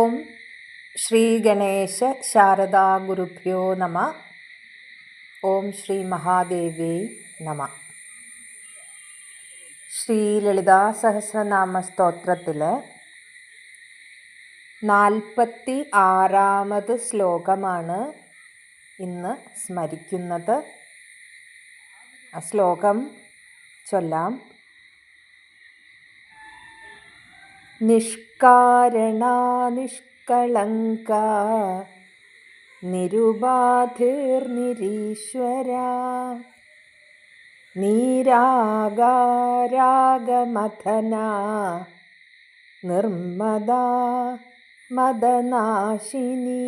ഓം ശ്രീ ഗണേശ ശാരദാ ഗുരുഭ്യോ നമ. ഓം ശ്രീ മഹാദേവ്യൈ നമ. ശ്രീ ലളിതാ സഹസ്രനാമ സ്തോത്രത്തിലെ 46ാമത് ശ്ലോകമാണ് ഇന്ന് സ്മരിക്കുന്നത്. ആ ശ്ലോകം ചൊല്ലാം. നിഷ്കാരണ നിഷ്കളങ്ക നിരുപാധിർനിരീശ്വര നീരാഗാരാഗമഥന നിർമ്മദാ മദനാശിനി.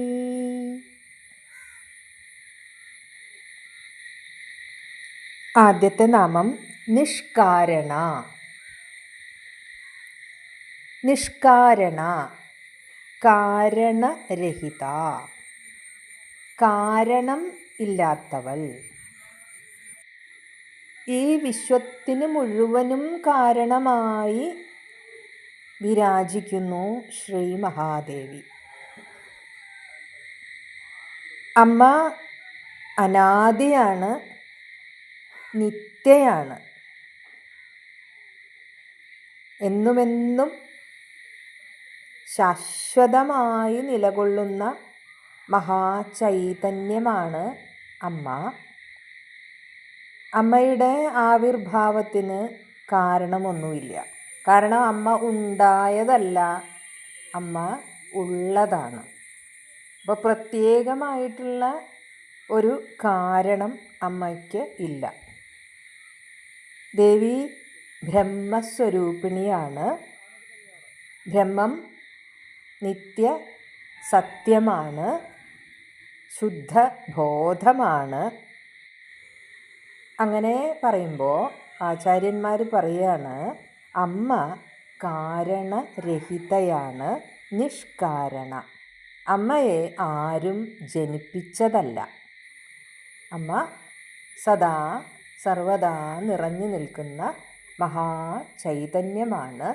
ആദ്യത്തെ നാമം നിഷ്കാരണ. നിഷ്കാരണ കാരണരഹിത, കാരണം ഇല്ലാത്തവൾ. ഈ വിശ്വത്തിന് മുഴുവനും കാരണമായി വിരാജിക്കുന്നു ശ്രീ മഹാദേവി. അമ്മ അനാദിയാണ്, നിത്യയാണ്. എന്നുമെന്നും ശാശ്വതമായി നിലകൊള്ളുന്ന മഹാചൈതന്യമാണ് അമ്മ. അമ്മയുടെ ആവിർഭാവത്തിന് കാരണമൊന്നുമില്ല. കാരണം അമ്മ ഉണ്ടായതല്ല, അമ്മ ഉള്ളതാണ്. അപ്പോൾ പ്രത്യേകമായിട്ടുള്ള ഒരു കാരണം അമ്മയ്ക്ക് ഇല്ല. ദേവി ബ്രഹ്മസ്വരൂപിണിയാണ്. ബ്രഹ്മം നിത്യ സത്യമാണ്, ശുദ്ധബോധമാണ്. അങ്ങനെ പറയുമ്പോൾ ആചാര്യന്മാർ പറയുകയാണ്, അമ്മ കാരണരഹിതയാണ്, നിഷ്കാരണ. അമ്മയെ ആരും ജനിപ്പിച്ചതല്ല. അമ്മ സദാ സർവദാ നിറഞ്ഞു നിൽക്കുന്ന മഹാചൈതന്യമാണ്,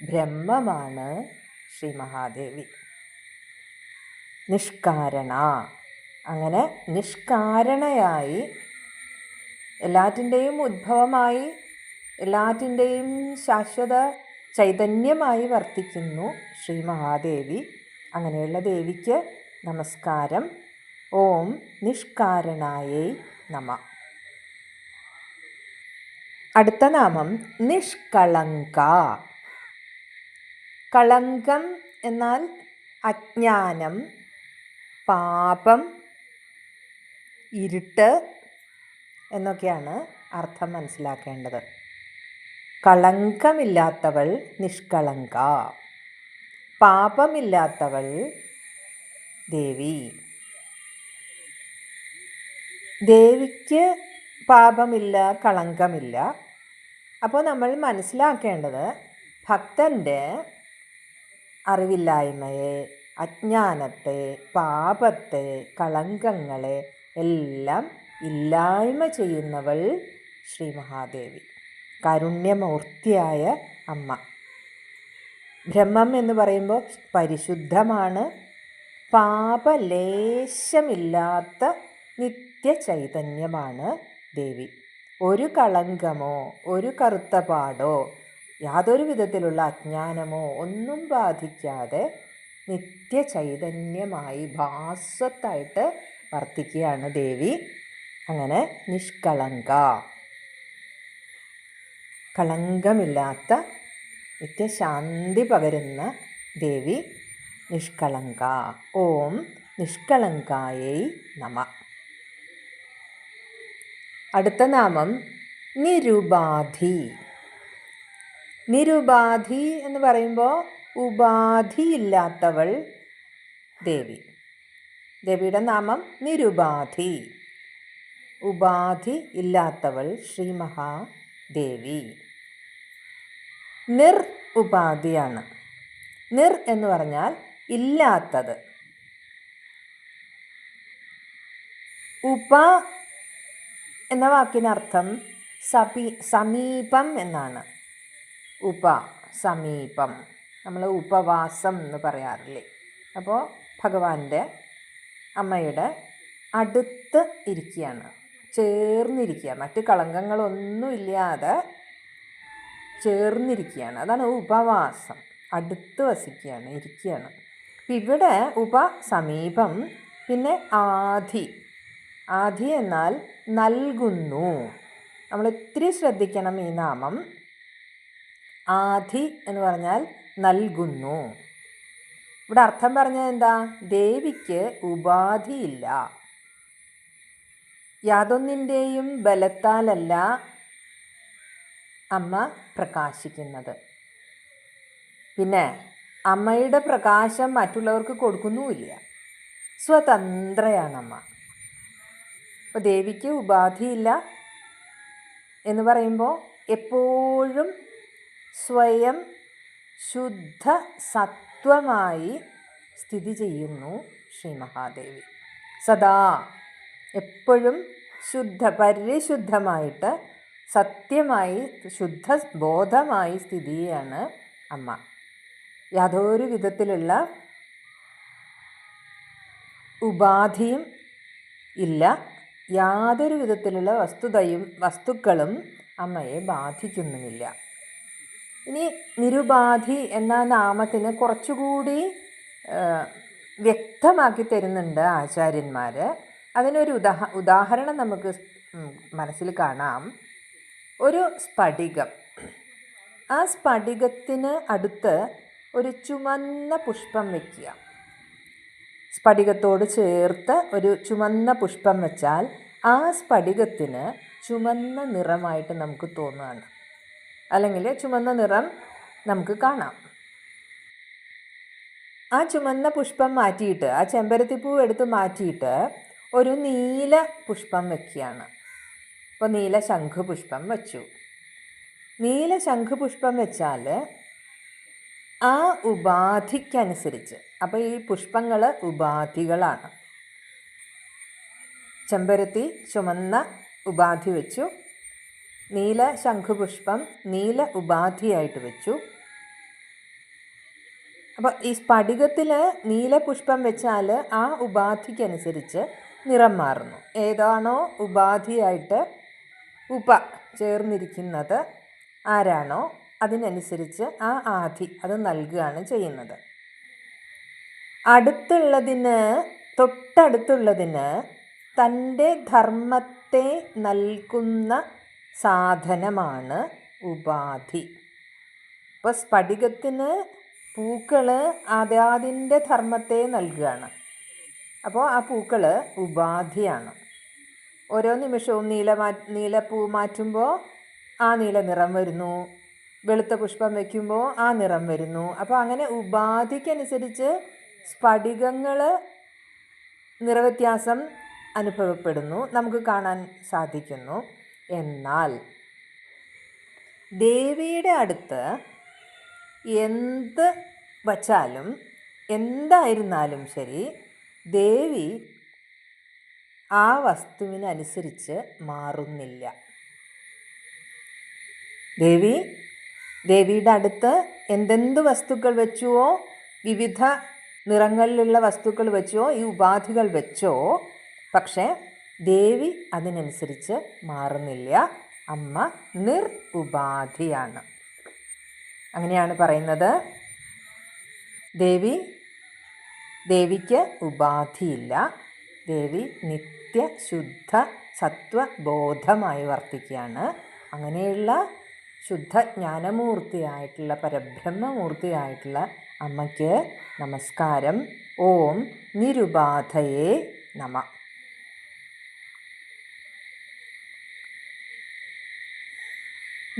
ബ്രഹ്മമാണ് ശ്രീ മഹാദേവി. നിഷ്കാരണ. അങ്ങനെ നിഷ്കാരണയായി എല്ലാറ്റിൻ്റെയും ഉദ്ഭവമായി എല്ലാറ്റിൻ്റെയും ശാശ്വത ചൈതന്യമായി വർത്തിക്കുന്നു ശ്രീ മഹാദേവി. അങ്ങനെയുള്ള ദേവിക്ക് നമസ്കാരം. ഓം നിഷ്കാരണായൈ നമ. അടുത്ത നാമം നിഷ്കളങ്ക. കളങ്കം എന്നാൽ അജ്ഞാനം, പാപം, ഇരുട്ട് എന്നൊക്കെയാണ് അർത്ഥം മനസ്സിലാക്കേണ്ടത്. കളങ്കമില്ലാത്തവൾ നിഷ്കളങ്ക, പാപമില്ലാത്തവൾ ദേവി. ദേവിക്ക് പാപമില്ല, കളങ്കമില്ല. അപ്പോൾ നമ്മൾ മനസ്സിലാക്കേണ്ടത് ഭക്തൻ്റെ അറിവില്ലായ്മയെ, അജ്ഞാനത്തെ, പാപത്തെ, കളങ്കങ്ങളെ എല്ലാം ഇല്ലായ്മ ചെയ്യുന്നവൾ ശ്രീ മഹാദേവി, കാരുണ്യമൂർത്തിയായ അമ്മ. ബ്രഹ്മം എന്ന് പറയുമ്പോൾ പരിശുദ്ധമാണ്, പാപലേശമില്ലാത്ത നിത്യചൈതന്യമാണ് ദേവി. ഒരു കളങ്കമോ ഒരു കറുത്ത പാടോ യാതൊരു വിധത്തിലുള്ള അജ്ഞാനമോ ഒന്നും ബാധിക്കാതെ നിത്യചൈതന്യമായി ഭാസ്വത്തായിട്ട് വർത്തിക്കുകയാണ് ദേവി. അങ്ങനെ നിഷ്കളങ്ക, കളങ്കമില്ലാത്ത നിത്യശാന്തി പകരുന്ന ദേവി നിഷ്കളങ്ക. ഓം നിഷ്കളങ്കായൈ നമ. അടുത്ത നാമം നിരുപാധി. നിരുപാധി എന്ന് പറയുമ്പോൾ ഉപാധിയില്ലാത്തവൾ ദേവി. ദേവിയുടെ നാമം നിരുപാധി, ഉപാധി ഇല്ലാത്തവൾ ശ്രീ മഹാദേവി. നിർ ഉപാധിയാണ്. നിർ എന്ന് പറഞ്ഞാൽ ഇല്ലാത്തത്. ഉപ എന്ന വാക്കിനർത്ഥം സമീപം എന്നാണ്. സമീപം. നമ്മൾ ഉപവാസം എന്ന് പറയാറില്ലേ, അപ്പോൾ ഭഗവാന്റെ അമ്മയുടെ അടുത്ത് ഇരിക്കുകയാണ്, ചേർന്നിരിക്കുക, മറ്റ് കളങ്കങ്ങളൊന്നുമില്ലാതെ ചേർന്നിരിക്കുകയാണ്. അതാണ് ഉപവാസം, അടുത്ത് വസിക്കുകയാണ്, ഇരിക്കുകയാണ്. ഇവിടെ സമീപം, പിന്നെ ആധി. ആധി എന്നാൽ നൽകുന്നു. നമ്മൾ ഒത്തിരി ശ്രദ്ധിക്കണം ഈ നാമം. ആധി എന്ന് പറഞ്ഞാൽ നൽകുന്നു. ഇവിടെ അർത്ഥം പറഞ്ഞത് എന്താ? ദേവിക്ക് ഉപാധിയില്ല. യാതൊന്നിൻ്റെയും ബലത്താലല്ല അമ്മ പ്രകാശിക്കുന്നത്. പിന്നെ അമ്മയുടെ പ്രകാശം മറ്റുള്ളവർക്ക് കൊടുക്കുന്നുമില്ല. സ്വതന്ത്രയാണ് അമ്മ. അപ്പോൾ ദേവിക്ക് ഉപാധിയില്ല എന്ന് പറയുമ്പോൾ എപ്പോഴും സ്വയം ശുദ്ധ സത്വമായി സ്ഥിതി ചെയ്യുന്നു ശ്രീ മഹാദേവി. സദാ എപ്പോഴും പരിശുദ്ധമായിട്ട് സത്യമായി ശുദ്ധ ബോധമായി സ്ഥിതി ചെയ്യാണ് അമ്മ. യാതൊരു വിധത്തിലുള്ള ഉപാധിയും ഇല്ല. യാതൊരു വിധത്തിലുള്ള വസ്തുക്കളും അമ്മയെ ബാധിക്കുന്നുമില്ല. ഇനി നിരുപാധി എന്ന നാമത്തിന് കുറച്ചുകൂടി വ്യക്തമാക്കി തരുന്നുണ്ട് ആചാര്യന്മാർ. അതിനൊരു ഉദാഹരണം നമുക്ക് മനസ്സിൽ കാണാം. ഒരു സ്ഫടികം, ആ സ്ഫടികത്തിന് അടുത്ത് ഒരു ചുമന്ന പുഷ്പം വയ്ക്കുക. സ്ഫടികത്തോട് ചേർത്ത് ഒരു ചുമന്ന പുഷ്പം വെച്ചാൽ ആ സ്ഫടികത്തിന് ചുമന്ന നിറമായിട്ട് നമുക്ക് തോന്നുകയാണ്, അല്ലെങ്കിൽ ചുമന്ന നിറം നമുക്ക് കാണാം. ആ ചുമന്ന പുഷ്പം മാറ്റിയിട്ട്, ആ ചെമ്പരത്തിപ്പൂ എടുത്ത് മാറ്റിയിട്ട് ഒരു നീല പുഷ്പം വയ്ക്കുകയാണ്. അപ്പോൾ നീല ശംഖുപുഷ്പം വച്ചു. നീല ശംഖുപുഷ്പം വെച്ചാൽ ആ ഉപാധിക്കനുസരിച്ച്, അപ്പോൾ ഈ പുഷ്പങ്ങൾ ഉപാധികളാണ്. ചെമ്പരത്തി ചുമന്ന ഉപാധി വെച്ചു, നീല ശംഖുപുഷ്പം നീല ഉപാധിയായിട്ട് വെച്ചു. അപ്പോൾ ഈ സ്ഫടികത്തിൽ നീലപുഷ്പം വെച്ചാൽ ആ ഉപാധിക്കനുസരിച്ച് നിറം മാറുന്നു. ഏതാണോ ഉപാധിയായിട്ട് ചേർന്നിരിക്കുന്നത് ആരാണോ അതിനനുസരിച്ച് ആ ആധി അത് നൽകുകയാണ് ചെയ്യുന്നത്. തൊട്ടടുത്തുള്ളതിന് തൻ്റെ ധർമ്മത്തെ നൽകുന്ന സാധനമാണ് ഉപാധി. ഇപ്പോൾ സ്ഫടികത്തിന് പൂക്കൾ അതിൻ്റെ ധർമ്മത്തെ നൽകുകയാണ്. അപ്പോൾ ആ പൂക്കൾ ഉപാധിയാണ്. ഓരോ നിമിഷവും നീലപ്പൂ മാറ്റുമ്പോൾ ആ നീല നിറം വരുന്നു, വെളുത്ത പുഷ്പം വയ്ക്കുമ്പോൾ ആ നിറം വരുന്നു. അപ്പോൾ അങ്ങനെ ഉപാധിക്കനുസരിച്ച് സ്ഫടികങ്ങൾ നിറവ്യത്യാസം അനുഭവപ്പെടുന്നു, നമുക്ക് കാണാൻ സാധിക്കുന്നു. എന്നാൽ ദേവിയുടെ അടുത്ത് എന്ത് വച്ചാലും എന്തായിരുന്നാലും ശരി, ദേവി ആ വസ്തുവിനനുസരിച്ച് മാറുന്നില്ല. ദേവിയുടെ അടുത്ത് എന്തെന്ത് വസ്തുക്കൾ വെച്ചുവോ, വിവിധ നിറങ്ങളിലുള്ള വസ്തുക്കൾ വെച്ചോ, ഈ ഉപാധികൾ വെച്ചോ, പക്ഷേ ദേവി അതിനനുസരിച്ച് മാറുന്നില്ല. അമ്മ ഉപാധിയാണ്. അങ്ങനെയാണ് പറയുന്നത്. ദേവിക്ക് ഉപാധിയില്ല. ദേവി നിത്യശുദ്ധ സത്വബോധമായി വർത്തിക്കുകയാണ്. അങ്ങനെയുള്ള ശുദ്ധ ജ്ഞാനമൂർത്തിയായിട്ടുള്ള പരബ്രഹ്മമൂർത്തിയായിട്ടുള്ള അമ്മയ്ക്ക് നമസ്കാരം. ഓം നിരുപാധയേ നമ.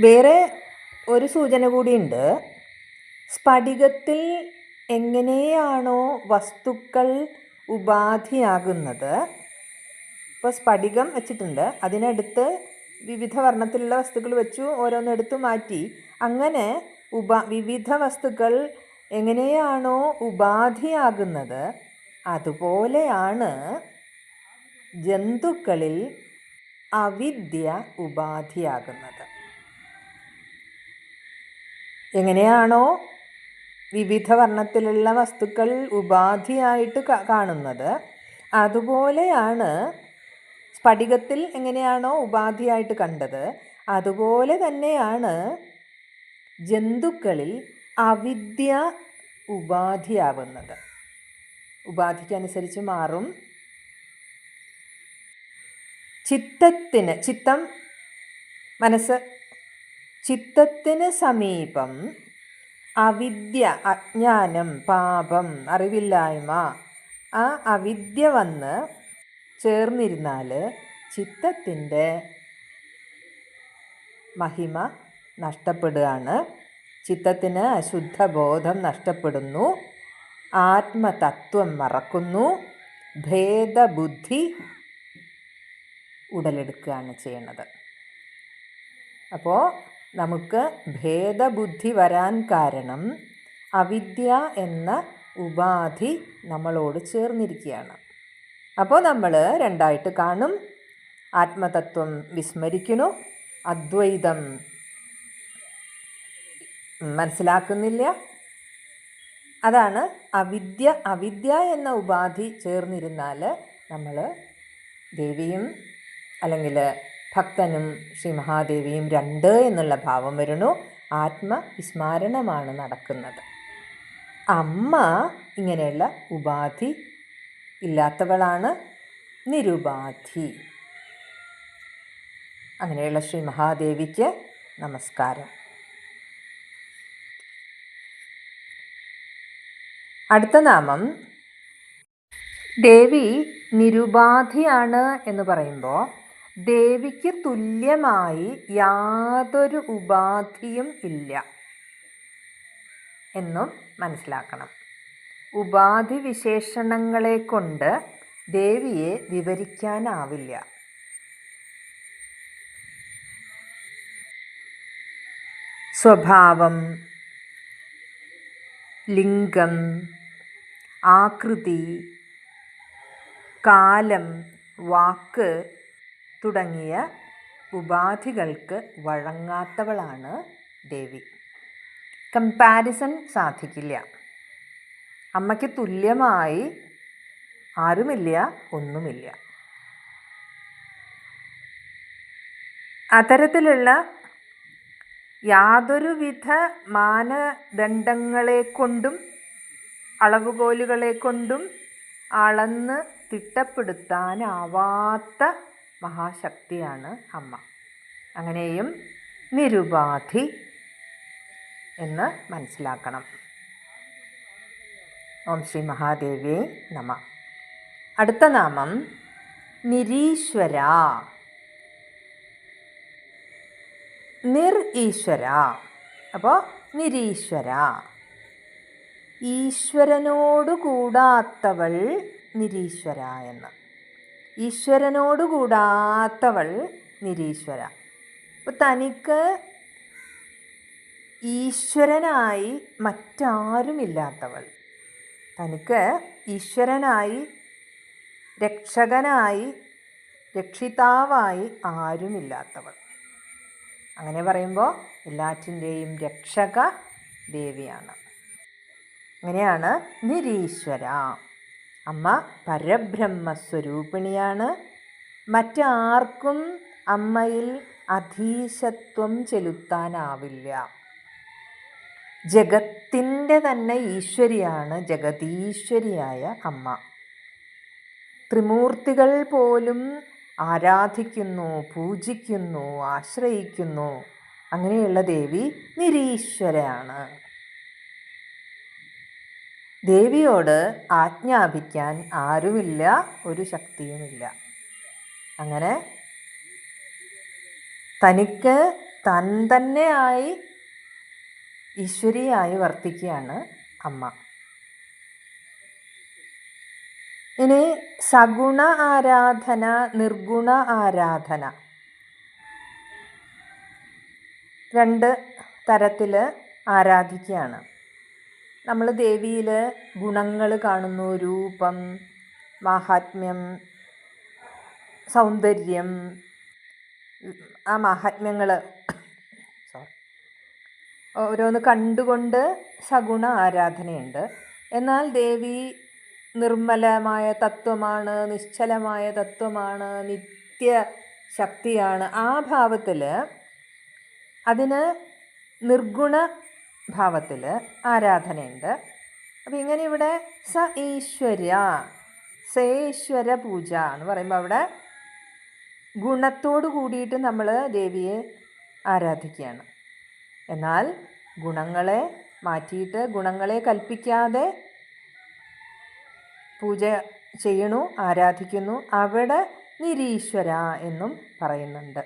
വേറെ ഒരു സൂചന കൂടിയുണ്ട്. സ്ഫടികത്തിൽ എങ്ങനെയാണോ വസ്തുക്കൾ ഉപാധിയാകുന്നത്, ഇപ്പോൾ സ്ഫടികം വെച്ചിട്ടുണ്ട്, അതിനടുത്ത് വിവിധ വർണ്ണത്തിലുള്ള വസ്തുക്കൾ വെച്ചു, ഓരോന്നെടുത്തു മാറ്റി. അങ്ങനെ വിവിധ വസ്തുക്കൾ എങ്ങനെയാണോ ഉപാധിയാകുന്നത്, അതുപോലെയാണ് ജന്തുക്കളിൽ അവിദ്യ ഉപാധിയാകുന്നത്. എങ്ങനെയാണോ വിവിധ വർണ്ണത്തിലുള്ള വസ്തുക്കൾ ഉപാധിയായിട്ട് കാണുന്നത്, അതുപോലെയാണ് സ്ഫടികത്തിൽ എങ്ങനെയാണോ ഉപാധിയായിട്ട് കണ്ടത്, അതുപോലെ തന്നെയാണ് ജന്തുക്കളിൽ അവിദ്യ ഉപാധിയാവുന്നത്. ഉപാധിക്കനുസരിച്ച് മാറും. ചിത്തം മനസ്സ്, ചിത്തത്തിന് സമീപം അവിദ്യ, അജ്ഞാനം, പാപം, അറിവില്ലായ്മ, ആ അവിദ്യ വന്ന് ചേർന്നിരുന്നാൽ ചിത്തത്തിൻ്റെ മഹിമ നഷ്ടപ്പെടുകയാണ്. ചിത്തത്തിന് അശുദ്ധബോധം നഷ്ടപ്പെടുന്നു, ആത്മതത്വം മറക്കുന്നു, ഭേദബുദ്ധി ഉടലെടുക്കുകയാണ് ചെയ്യുന്നത്. അപ്പോൾ നമുക്ക് ഭേദബുദ്ധി വരാൻ കാരണം അവിദ്യ എന്ന ഉപാധി നമ്മളോട് ചേർന്നിരിക്കുകയാണ്. അപ്പോൾ നമ്മൾ രണ്ടായിട്ട് കാണും. ആത്മതത്വം വിസ്മരിക്കുന്നു, അദ്വൈതം മനസ്സിലാക്കുന്നില്ല. അതാണ് അവിദ്യ എന്ന ഉപാധി ചേർന്നിരുന്നാൽ നമ്മൾ ദേവിയും അല്ലെങ്കിൽ ഭക്തനും ശ്രീ മഹാദേവിയും രണ്ട് എന്നുള്ള ഭാവം വരുന്നു. ആത്മവിസ്മരണമാണ് നടക്കുന്നത്. അമ്മ ഇങ്ങനെയുള്ള ഉപാധി ഇല്ലാത്തവളാണ്, നിരുപാധി. അങ്ങനെയുള്ള ശ്രീ മഹാദേവിക്ക് നമസ്കാരം. അടുത്ത നാമം, ദേവി നിരുപാധിയാണ് എന്ന് പറയുമ്പോൾ ദേവിക്ക് തുല്യമായി യാതൊരു ഉപാധിയും ഇല്ല എന്നും മനസ്സിലാക്കണം. ഉപാധി വിശേഷണങ്ങളെ കൊണ്ട് ദേവിയെ വിവരിക്കാനാവില്ല. സ്വഭാവം, ലിംഗം, ആകൃതി, കാലം, വാക്ക് തുടങ്ങിയ ഉപാധികൾക്ക് വഴങ്ങാത്തവളാണ് ദേവി. കമ്പാരിസൺ സാധിക്കില്ല. അമ്മയ്ക്ക് തുല്യമായി ആരുമില്ല, ഒന്നുമില്ല. അത്തരത്തിലുള്ള യാതൊരുവിധ മാനദണ്ഡങ്ങളെ കൊണ്ടും അളവുകോലുകളെ കൊണ്ടും അളന്ന് തിട്ടപ്പെടുത്താനാവാത്ത മഹാശക്തിയാണ് അമ്മ. അങ്ങനെയും നിരുപാധി എന്ന് മനസ്സിലാക്കണം. ഓം ശ്രീ മഹാദേവിയെ നമ. അടുത്ത നാമം നിരീശ്വര. ഈശ്വര. അപ്പോൾ നിരീശ്വര, ഈശ്വരനോട് കൂടാത്തവൾ നിരീശ്വര എന്ന്. ഈശ്വരനോട് കൂടാത്തവൾ നിരീശ്വര. അപ്പോൾ തനിക്ക് ഈശ്വരനായി മറ്റാരുമില്ലാത്തവൾ, തനിക്ക് ഈശ്വരനായി, രക്ഷകനായി, രക്ഷിതാവായി ആരുമില്ലാത്തവൾ. അങ്ങനെ പറയുമ്പോൾ എല്ലാറ്റിൻ്റെയും രക്ഷക ദേവിയാണ്. അങ്ങനെയാണ് നിരീശ്വര. അമ്മ പരബ്രഹ്മസ്വരൂപിണിയാണ്. മറ്റാർക്കും അമ്മയിൽ അധീശത്വം ചെലുത്താനാവില്ല. ജഗത്തിൻ്റെ തന്നെ ഈശ്വരിയാണ് ജഗതീശ്വരിയായ അമ്മ. ത്രിമൂർത്തികൾ പോലും ആരാധിക്കുന്നു, പൂജിക്കുന്നു, ആശ്രയിക്കുന്നു. അങ്ങനെയുള്ള ദേവി നിരീശ്വരയാണ്. ദേവിയോട് ആജ്ഞാപിക്കാൻ ആരുമില്ല, ഒരു ശക്തിയുമില്ല. അങ്ങനെ തനിക്ക് താൻ തന്നെയായി ഈശ്വരിയായി വർത്തിക്കുകയാണ് അമ്മ. ഇനി സഗുണ ആരാധന, നിർഗുണ ആരാധന, രണ്ട് തരത്തിൽ ആരാധിക്കുകയാണ്. നമ്മൾ ദേവിയിൽ ഗുണങ്ങൾ കാണുന്നു, രൂപം, മാഹാത്മ്യം, സൗന്ദര്യം. ആ മാഹാത്മ്യങ്ങൾ ഓരോന്ന് കണ്ടുകൊണ്ട് സഗുണ ആരാധനയുണ്ട്. എന്നാൽ ദേവി നിർമ്മലമായ തത്വമാണ്, നിശ്ചലമായ തത്വമാണ്, നിത്യ ശക്തിയാണ്. ആ ഭാവത്തിൽ അതിന് നിർഗുണ ഭാവത്തിൽ ആരാധനയുണ്ട്. അപ്പം ഇങ്ങനെ ഇവിടെ സേശ്വര പൂജ എന്ന് പറയുമ്പോൾ അവിടെ ഗുണത്തോട് കൂടിയിട്ട് നമ്മൾ ദേവിയെ ആരാധിക്കുകയാണ്. എന്നാൽ ഗുണങ്ങളെ മാറ്റിയിട്ട്, ഗുണങ്ങളെ കൽപ്പിക്കാതെ പൂജ ചെയ്യണു, ആരാധിക്കുന്നു. അവിടെ നിരീശ്വര എന്നും പറയുന്നുണ്ട്.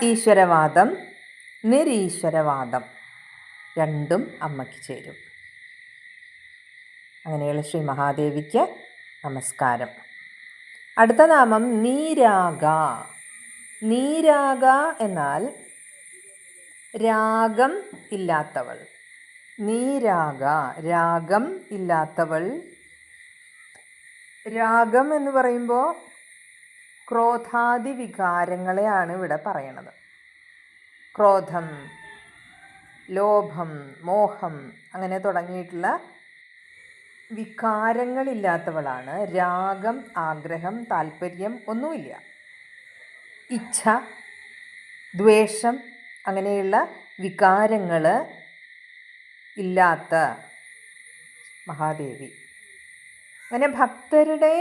ഈശ്വരവാദം, നിരീശ്വരവാദം രണ്ടും അമ്മയ്ക്ക് ചേരും. അങ്ങനെയുള്ള ശ്രീ മഹാദേവിക്ക് നമസ്കാരം. അടുത്ത നാമം നീരാഗ. നീരാഗ എന്നാൽ രാഗം ഇല്ലാത്തവൾ. നീരാഗ, രാഗം ഇല്ലാത്തവൾ. രാഗം എന്ന് പറയുമ്പോൾ ക്രോധാദി വികാരങ്ങളെയാണ് ഇവിടെ പറയണത്. ക്രോധം, ലോഭം, മോഹം അങ്ങനെ തുടങ്ങിയിട്ടുള്ള വികാരങ്ങളില്ലാത്തവളാണ്. രാഗം, ആഗ്രഹം, താല്പര്യം ഒന്നുമില്ല. ഇച്ഛ, ദ്വേഷം അങ്ങനെയുള്ള വികാരങ്ങൾ ഇല്ലാത്ത മഹാദേവി. അങ്ങനെ ഭക്തരുടെ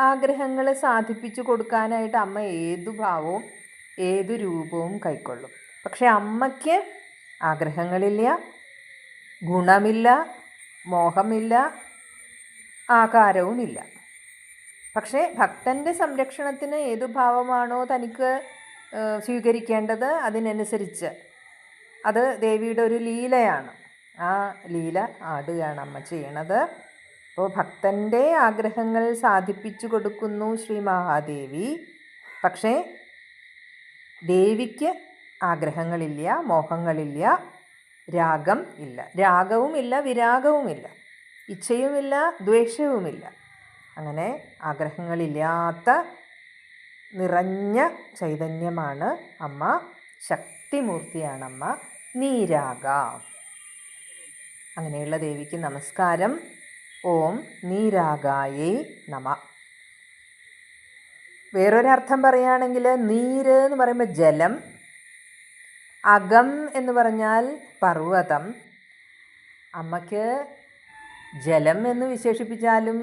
ആഗ്രഹങ്ങൾ സാധിപ്പിച്ചു കൊടുക്കാനായിട്ട് അമ്മ ഏതു ഭാവവും ഏതു രൂപവും കൈക്കൊള്ളും. പക്ഷെ അമ്മയ്ക്ക് ആഗ്രഹങ്ങളില്ല, ഗുണമില്ല, മോഹമില്ല, ആകാരവുമില്ല. പക്ഷേ ഭക്തൻ്റെ സംരക്ഷണത്തിന് ഏതു ഭാവമാണോ തനിക്ക് സ്വീകരിക്കേണ്ടത് അതിനനുസരിച്ച് അത് ദേവിയുടെ ഒരു ലീലയാണ്. ആ ലീല ആടുകയാണ് അമ്മ ചെയ്യണത്. അപ്പോൾ ഭക്തൻ്റെ ആഗ്രഹങ്ങൾ സാധിപ്പിച്ചു കൊടുക്കുന്നു ശ്രീ മഹാദേവി. പക്ഷേ ദേവിക്ക് ആഗ്രഹങ്ങളില്ല, മോഹങ്ങളില്ല, രാഗം ഇല്ല. രാഗവുമില്ല, വിരാഗവുമില്ല, ഇച്ഛയുമില്ല, ദ്വേഷവുമില്ല. അങ്ങനെ ആഗ്രഹങ്ങളില്ലാത്ത നിറഞ്ഞ ചൈതന്യമാണ് അമ്മ. ശക്തിമൂർത്തിയാണ് അമ്മ. നീരാഗ. അങ്ങനെയുള്ള ദേവിക്ക് നമസ്കാരം. ഓം നീരാഗായേ നമ. വേറൊരർത്ഥം പറയുകയാണെങ്കിൽ നീര് എന്ന് പറയുമ്പോൾ ജലം, അകം എന്ന് പറഞ്ഞാൽ പർവ്വതം. അമ്മയ്ക്ക് ജലം എന്ന് വിശേഷിപ്പിച്ചാലും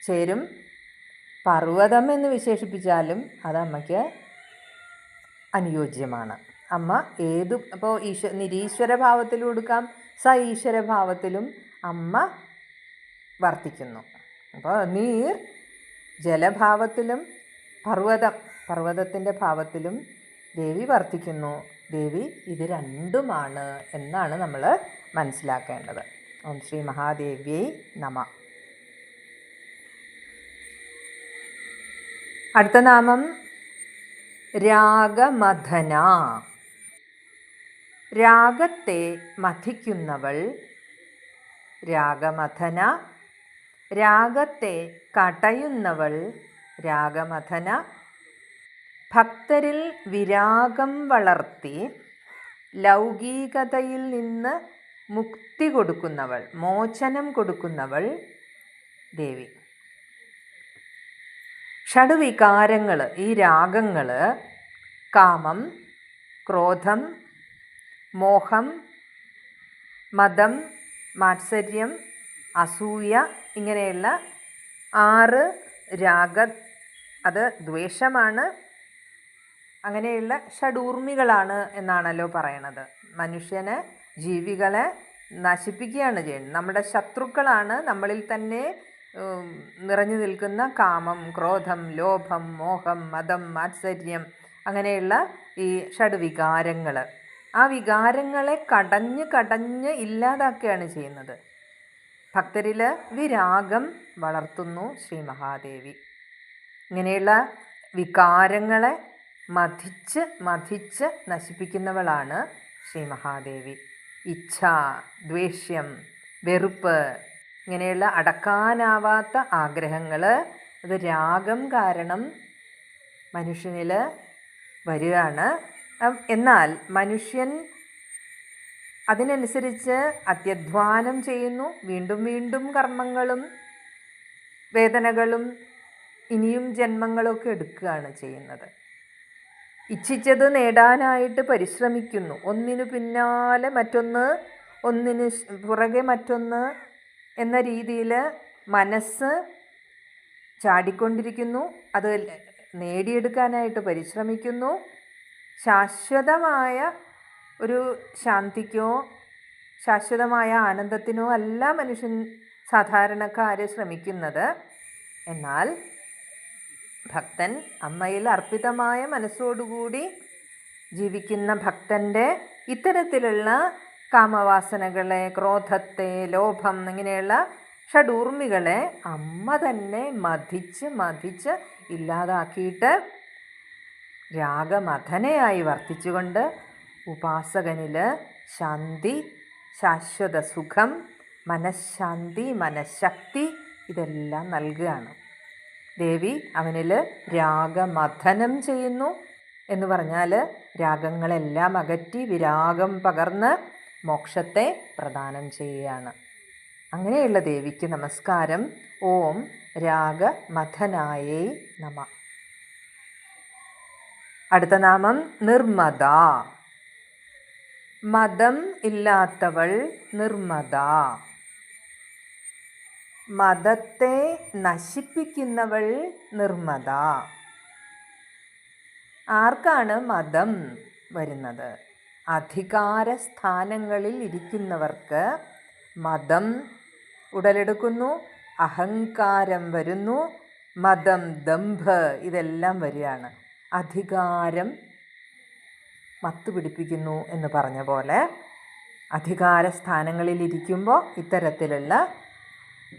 ചേരും, പർവ്വതം എന്ന് വിശേഷിപ്പിച്ചാലും അത് അമ്മയ്ക്ക് അനുയോജ്യമാണ്. അമ്മ അപ്പോൾ നിരീശ്വര ഭാവത്തിലും കൊടുക്കാം, ഈശ്വരഭാവത്തിലും അമ്മ വർത്തിക്കുന്നു. അപ്പോൾ നീർ ജലഭാവത്തിലും പർവ്വതത്തിൻ്റെ ഭാവത്തിലും ദേവി വർത്തിക്കുന്നു. ദേവി ഇത് രണ്ടുമാണ് എന്നാണ് നമ്മൾ മനസ്സിലാക്കേണ്ടത്. ഓം ശ്രീ മഹാദേവ്യൈ നമ. അടുത്ത നാമം രാഗമഥന. രാഗത്തെ മഥിക്കുന്നവൾ രാഗമഥന. രാഗത്തെ കടയുന്നവൾ രാഗമഥന. ഭക്തരിൽ വിരാഗം വളർത്തി ലൗകികതയിൽ നിന്ന് മുക്തി കൊടുക്കുന്നവൾ, മോചനം കൊടുക്കുന്നവൾ ദേവി. ഷഡ്വികാരങ്ങൾ, ഈ രാഗങ്ങൾ കാമം, ക്രോധം, മോഹം, മദം, മാത്സര്യം, അസൂയ ഇങ്ങനെയുള്ള 6 രാഗ, അത് ദ്വേഷമാണ്. അങ്ങനെയുള്ള ഷഡൂർമികളാണ് എന്നാണല്ലോ പറയണത്. മനുഷ്യനെ, ജീവികളെ നശിപ്പിക്കുകയാണ് ചെയ്യുന്നത്. നമ്മുടെ ശത്രുക്കളാണ് നമ്മളിൽ തന്നെ നിറഞ്ഞു നിൽക്കുന്ന കാമം, ക്രോധം, ലോഭം, മോഹം, മദം, മാത്സര്യം അങ്ങനെയുള്ള ഈ ഷഡ്വികാരങ്ങൾ. ആ വികാരങ്ങളെ കടഞ്ഞ് ഇല്ലാതാക്കുകയാണ് ചെയ്യുന്നത്. ഭക്തരിൽ വിരാഗം വളർത്തുന്നു ശ്രീ മഹാദേവി. ഇങ്ങനെയുള്ള വികാരങ്ങളെ മഥിച്ച് നശിപ്പിക്കുന്നവളാണ് ശ്രീ മഹാദേവി. ഇച്ഛ, ദ്വേഷ്യം, വെറുപ്പ് ഇങ്ങനെയുള്ള അടക്കാനാവാത്ത ആഗ്രഹങ്ങൾ അത് രാഗം കാരണം മനുഷ്യനിൽ വരികയാണ്. എന്നാൽ മനുഷ്യൻ അതിനനുസരിച്ച് അത്യധ്വാനം ചെയ്യുന്നു. വീണ്ടും വീണ്ടും കർമ്മങ്ങളും വേദനകളും ഇനിയും ജന്മങ്ങളൊക്കെ എടുക്കുകയാണ് ചെയ്യുന്നത്. ഇച്ഛിച്ചത് നേടാനായിട്ട് പരിശ്രമിക്കുന്നു. ഒന്നിനു പിന്നാലെ മറ്റൊന്ന്, ഒന്നിന് പുറകെ മറ്റൊന്ന് എന്ന രീതിയിൽ മനസ്സ് ചാടിക്കൊണ്ടിരിക്കുന്നു. അത് നേടിയെടുക്കാനായിട്ട് പരിശ്രമിക്കുന്നു. ശാശ്വതമായ ഒരു ശാന്തിക്കോ ശാശ്വതമായ ആനന്ദത്തിനോ അല്ല മനുഷ്യൻ സാധാരണക്കാർ ശ്രമിക്കുന്നത്. എന്നാൽ ഭക്തൻ, അമ്മയിൽ അർപ്പിതമായ മനസ്സോടുകൂടി ജീവിക്കുന്ന ഭക്തൻ്റെ ഇത്തരത്തിലുള്ള കാമവാസനകളെ, ക്രോധത്തെ, ലോഭം, ഇങ്ങനെയുള്ള ഷഡൂർമികളെ അമ്മ തന്നെ മഥിച്ച് ഇല്ലാതാക്കിയിട്ട് രാഗമഥനയായി വർത്തിച്ചുകൊണ്ട് ഉപാസകനിൽ ശാന്തി, ശാശ്വത സുഖം, മനഃശാന്തി, മനഃശക്തി ഇതെല്ലാം നൽകുകയാണ്. ദേവി അവനിൽ രാഗമഥനം ചെയ്യുന്നു എന്ന് പറഞ്ഞാൽ രാഗങ്ങളെല്ലാം അകറ്റി വിരാഗം പകർന്ന് മോക്ഷത്തെ പ്രദാനം ചെയ്യുകയാണ്. അങ്ങനെയുള്ള ദേവിക്ക് നമസ്കാരം. ഓം രാഗമഥനായേ നമ. അടുത്ത നാമം നിർമ്മദ. മദം ഇല്ലാത്തവൾ നിർമ്മദ. മദത്തെ നശിപ്പിക്കുന്നവൾ നിർമ്മദ. ആർക്കാണ് മദം വരുന്നത്? അധികാര സ്ഥാനങ്ങളിൽ ഇരിക്കുന്നവർക്ക് മദം ഉടലെടുക്കുന്നു, അഹങ്കാരം വരുന്നു, മദം, ദംഭ് ഇതെല്ലാം വരികയാണ്. അധികാരം മത്തുപിടിപ്പിക്കുന്നു എന്ന് പറഞ്ഞ പോലെ അധികാര സ്ഥാനങ്ങളിലിരിക്കുമ്പോൾ ഇത്തരത്തിലുള്ള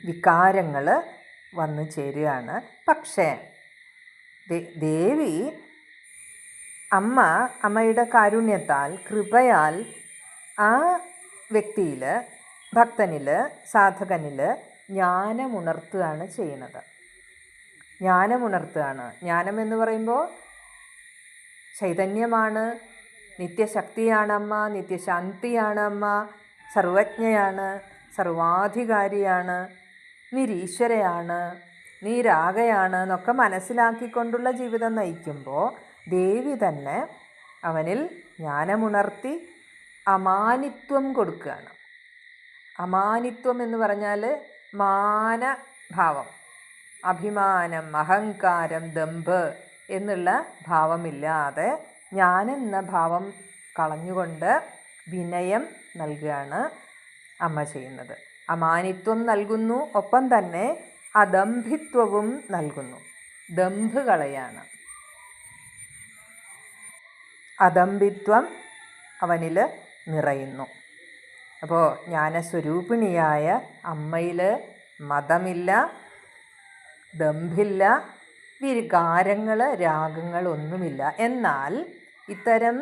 വികാരങ്ങൾ വന്നു ചേരുകയാണ്. പക്ഷേ ദേവി അമ്മയുടെ കാരുണ്യത്താൽ, കൃപയാൽ ആ വ്യക്തിയിൽ, ഭക്തനിൽ, സാധകനിൽ ജ്ഞാനമുണർത്തുകയാണ് ചെയ്യുന്നത്. ജ്ഞാനമുണർത്തുകയാണ്. ജ്ഞാനം എന്ന് പറയുമ്പോൾ ചൈതന്യമാണ്, നിത്യശക്തിയാണ് അമ്മ, നിത്യശാന്തിയാണ് അമ്മ, സർവജ്ഞയാണ്, സർവാധികാരിയാണ്, നിരീശ്വരയാണ്, നീരാകയാണ് എന്നൊക്കെ മനസ്സിലാക്കിക്കൊണ്ടുള്ള ജീവിതം നയിക്കുമ്പോൾ ദേവി തന്നെ അവനിൽ ജ്ഞാനമുണർത്തി അമാനിത്വം കൊടുക്കുകയാണ്. അമാനിത്വം എന്ന് പറഞ്ഞാൽ മാനഭാവം, അഭിമാനം, അഹങ്കാരം, ദംഭ് എന്നുള്ള ഭാവമില്ലാതെ ഞാനെന്ന ഭാവം കളഞ്ഞുകൊണ്ട് വിനയം നൽകുകയാണ് അമ്മ ചെയ്യുന്നത്. അമാനിത്വം നൽകുന്നു, ഒപ്പം തന്നെ അദംഭിത്വവും നൽകുന്നു. ദംഭ് കളയാണ്. അദംഭിത്വം അവനിൽ നിറയുന്നു. അപ്പോൾ ജ്ഞാനസ്വരൂപിണിയായ അമ്മയിൽ മതമില്ല, ദംഭില്ല, വികാരങ്ങൾ, രാഗങ്ങളൊന്നുമില്ല. എന്നാൽ ഇത്തരം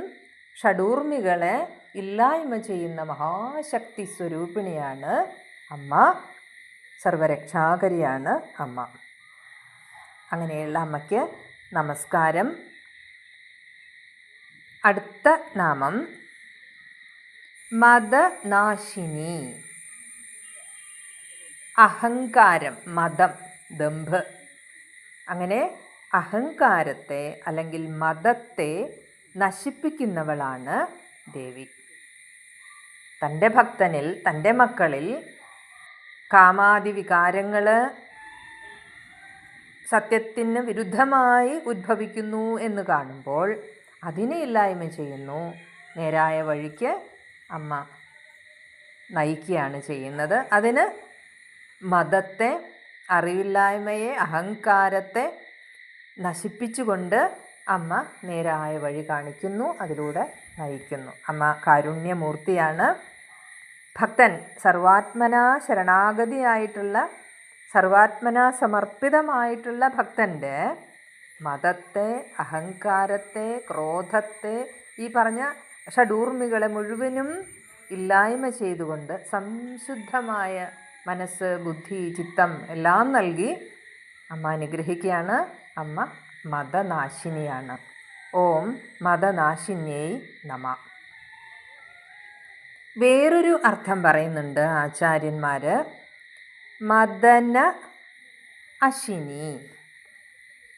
ഷഡൂർമികളെ ഇല്ലായ്മ ചെയ്യുന്ന മഹാശക്തി സ്വരൂപിണിയാണ് അമ്മ, സർവരക്ഷാകരിയാണ് അമ്മ. അങ്ങനെയുള്ള അമ്മയ്ക്ക് നമസ്കാരം. അടുത്ത നാമം മദനാശിനി. അഹങ്കാരം, മദം, ദംഭ്, അങ്ങനെ അഹങ്കാരത്തെ അല്ലെങ്കിൽ മദത്തെ നശിപ്പിക്കുന്നവളാണ് ദേവി. തൻ്റെ ഭക്തനിൽ, തൻ്റെ മക്കളിൽ കാമാദി വികാരങ്ങൾ സത്യത്തിന് വിരുദ്ധമായി ഉദ്ഭവിക്കുന്നു എന്ന് കാണുമ്പോൾ അതിനെ ഇല്ലായ്മ ചെയ്യുന്നു. നേരായ വഴിക്ക് അമ്മ നയിക്കുകയാണ് ചെയ്യുന്നത്. അതിന് മതത്തെ, അറിവില്ലായ്മയെ, അഹങ്കാരത്തെ നശിപ്പിച്ചുകൊണ്ട് അമ്മ നേരായ വഴി കാണിക്കുന്നു, അതിലൂടെ നയിക്കുന്നു. അമ്മ കാരുണ്യമൂർത്തിയാണ്. ഭക്തൻ സർവാത്മനാ ശരണാഗതിയായിട്ടുള്ള, സർവാത്മനാ സമർപ്പിതമായിട്ടുള്ള ഭക്തൻ്റെ മതത്തെ, അഹങ്കാരത്തെ, ക്രോധത്തെ, ഈ പറഞ്ഞ ഷഡൂർമികളെ മുഴുവനും ഇല്ലായ്മ ചെയ്തുകൊണ്ട് സംശുദ്ധമായ മനസ്സ്, ബുദ്ധി, ചിത്തം എല്ലാം നൽകി അമ്മ അനുഗ്രഹിക്കുകയാണ്. അമ്മ മതനാശിനിയാണ്. ഓം മദനാശിന്യൈ നമ. വേറൊരു അർത്ഥം പറയുന്നുണ്ട് ആചാര്യന്മാർ. മദന അശിനി.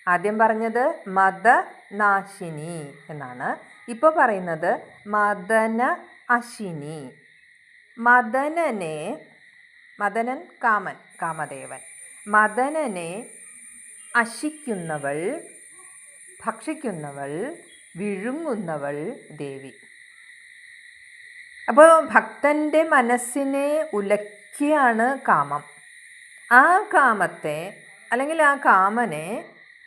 ആദ്യം പറഞ്ഞത് മദനാശിനി എന്നാണ്. ഇപ്പോൾ പറയുന്നത് മദന അശിനി. മദനനെ, മദനൻ കാമൻ, കാമദേവൻ, മദനനെ അശിക്കുന്നവൾ, ഭക്ഷിക്കുന്നവൾ, വിഴുങ്ങുന്നവൾ ദേവി. അപ്പോൾ ഭക്തൻ്റെ മനസ്സിനെ ഉലക്കിയാണ് കാമം. ആ കാമത്തെ അല്ലെങ്കിൽ ആ കാമനെ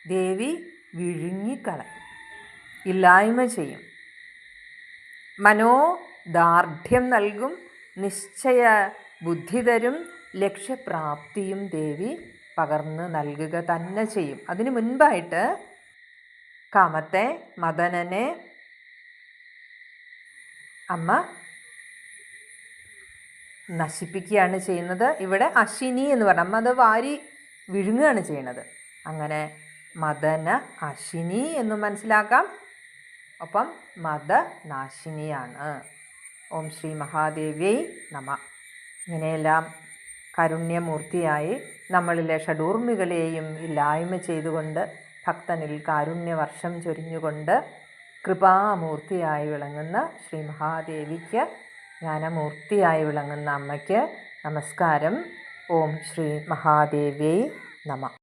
ദേവി വിഴുങ്ങിക്കളയും, ഇല്ലായ്മ ചെയ്യും. മനോദാർഢ്യം നൽകും, നിശ്ചയ ബുദ്ധി തരും, ലക്ഷ്യപ്രാപ്തിയും ദേവി പകർന്ന് നൽകുക തന്നെ ചെയ്യും. അതിനു മുൻപായിട്ട് കാമത്തെ, മദനനെ അമ്മ നശിപ്പിക്കുകയാണ് ചെയ്യുന്നത്. ഇവിടെ അശിനി എന്ന് പറഞ്ഞാൽ അമ്മ അത് വാരി വിഴുങ്ങുകയാണ് ചെയ്യുന്നത്. അങ്ങനെ മദന അശിനി എന്നും മനസ്സിലാക്കാം. ഒപ്പം മദനാശിനിയാണ്. ഓം ശ്രീ മഹാദേവ്യൈ നമ. ഇങ്ങനെയെല്ലാം കാരുണ്യമൂർത്തിയായി നമ്മളിലെ ഷഡൂർമികളെയും ഇല്ലായ്മ ചെയ്തുകൊണ്ട് ഭക്തനിൽ കാരുണ്യവർഷം ചൊരിഞ്ഞുകൊണ്ട് കൃപാമൂർത്തിയായി വിളങ്ങുന്ന ശ്രീ മഹാദേവിക്ക്, ജ്ഞാനമൂർത്തിയായി വിളങ്ങുന്ന അമ്മയ്ക്ക് നമസ്കാരം. ഓം ശ്രീ മഹാദേവ്യൈ നമ.